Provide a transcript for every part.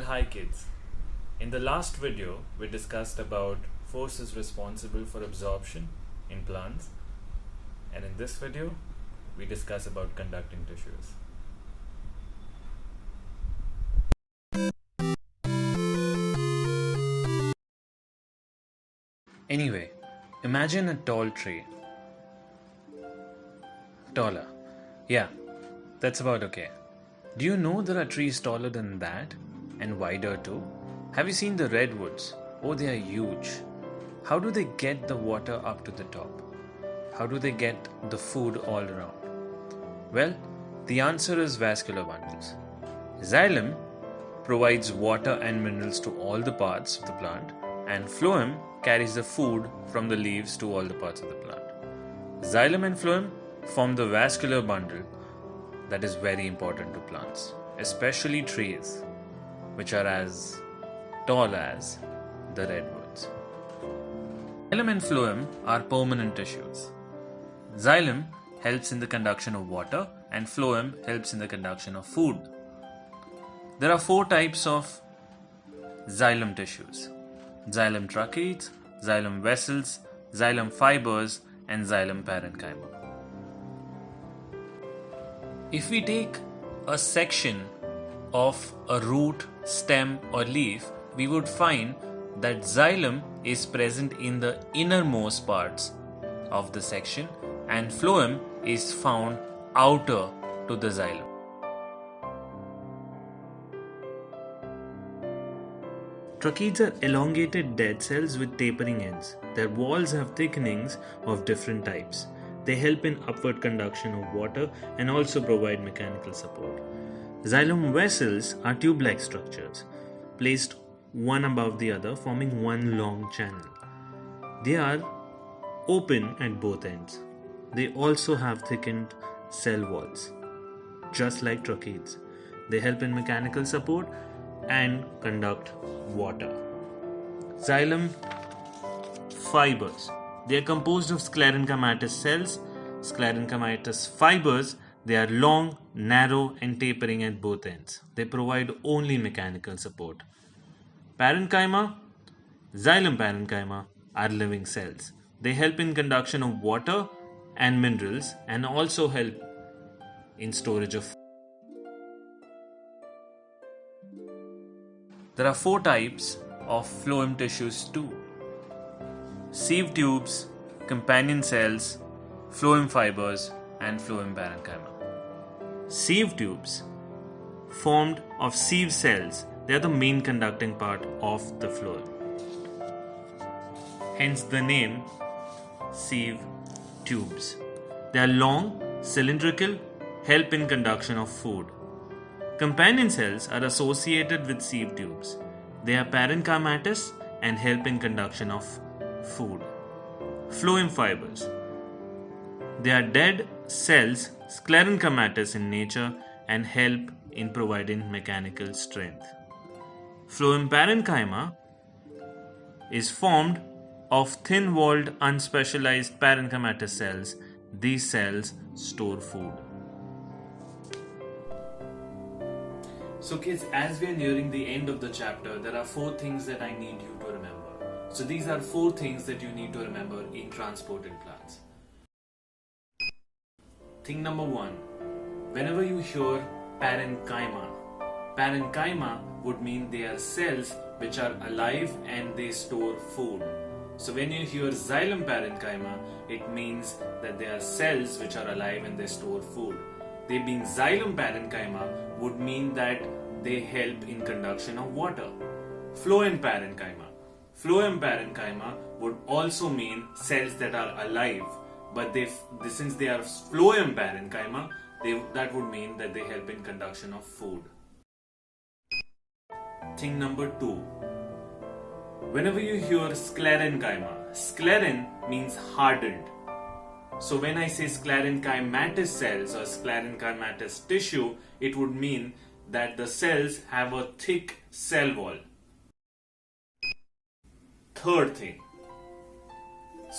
hi kids. In the last video, we discussed about forces responsible for absorption in plants, and in this video, we discuss about conducting tissues. Anyway, imagine a tall tree. Taller. Yeah, that's about okay. Do you know there are trees taller than that and wider too? Have you seen the redwoods? Oh, they are huge. How do they get the water up to the top? How do they get the food all around? Well, the answer is vascular bundles. Xylem provides water and minerals to all the parts of the plant, and phloem carries the food from the leaves to all the parts of the plant. Xylem and phloem form the vascular bundle that is very important to plants, especially trees, which are as tall as the redwoods. Xylem and phloem are permanent tissues. Xylem helps in the conduction of water and phloem helps in the conduction of food. There are 4 types of xylem tissues: xylem tracheids, xylem vessels, xylem fibers, and xylem parenchyma. If we take a section of a root, stem, or leaf, we would find that xylem is present in the innermost parts of the section and phloem is found outer to the xylem. Tracheids are elongated dead cells with tapering ends. Their walls have thickenings of different types. They help in upward conduction of water and also provide mechanical support. Xylem vessels are tube-like structures, placed one above the other, forming one long channel. They are open at both ends. They also have thickened cell walls, just like tracheids. They help in mechanical support and conduct water. Xylem fibers. They are composed of sclerenchymatous cells, sclerenchymatous fibers. They are long, narrow, and tapering at both ends. They provide only mechanical support. Parenchyma, xylem parenchyma, are living cells. They help in conduction of water and minerals and also help in storage of food. There are 4 types of phloem tissues too: sieve tubes, companion cells, phloem fibers, and phloem parenchyma. Sieve tubes, formed of sieve cells, they are the main conducting part of the phloem. Hence the name sieve tubes. They are long, cylindrical, help in conduction of food. Companion cells are associated with sieve tubes. They are parenchymatous and help in conduction of food. Phloem fibers. They are dead cells, sclerenchymatous in nature, and help in providing mechanical strength. Phloem parenchyma is formed of thin-walled, unspecialized parenchymatous cells. These cells store food. So kids, as we are nearing the end of the chapter, there are 4 things that I need you to remember. So these are 4 things that you need to remember in transported plants. Thing number 1, whenever you hear parenchyma would mean they are cells which are alive and they store food. So when you hear xylem parenchyma, it means that they are cells which are alive and they store food. They being xylem parenchyma would mean that they help in conduction of water. Phloem parenchyma would also mean cells that are alive, but since they are phloem parenchyma, that would mean that they help in conduction of food. Thing number 2, whenever you hear sclerenchyma, scleren means hardened. So when I say sclerenchymatous cells or sclerenchymatous tissue, it would mean that the cells have a thick cell wall. Third thing,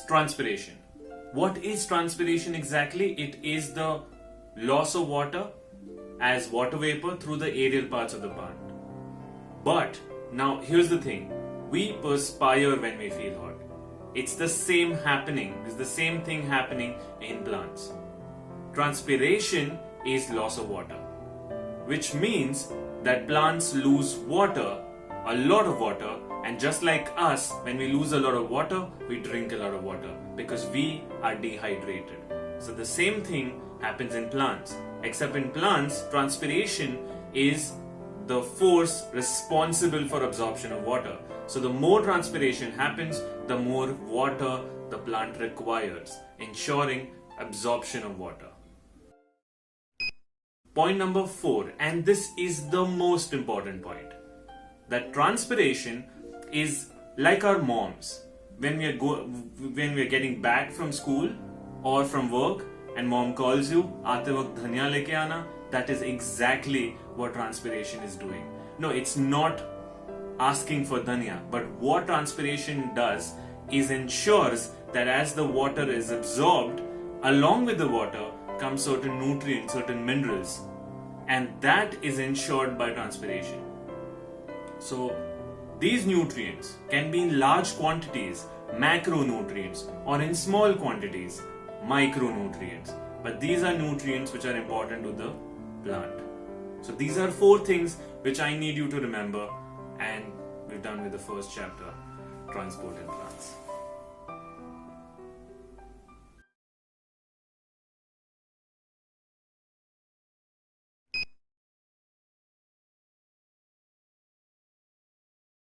transpiration. What is transpiration exactly? It is the loss of water as water vapor through the aerial parts of the plant. But now here's the thing. We perspire when we feel hot. It's the same happening. It's the same thing happening in plants. Transpiration is loss of water, which means that plants lose water, a lot of water, and just like us, when we lose a lot of water, we drink a lot of water because we are dehydrated. So the same thing happens in plants, except in plants, transpiration is the force responsible for absorption of water. So the more transpiration happens, the more water the plant requires, ensuring absorption of water. Point number 4, and this is the most important point, that transpiration is like our moms. When we are getting back from school or from work and mom calls you, "Aate waqt dhaniya leke aana," that is exactly what transpiration is doing. No, it's not asking for dhaniya, but what transpiration does is ensures that as the water is absorbed, along with the water comes certain nutrients, certain minerals, and that is ensured by transpiration. So these nutrients can be in large quantities, macronutrients, or in small quantities, micronutrients. But these are nutrients which are important to the plant. So these are 4 things which I need you to remember, and we're done with the first chapter, transport in plants.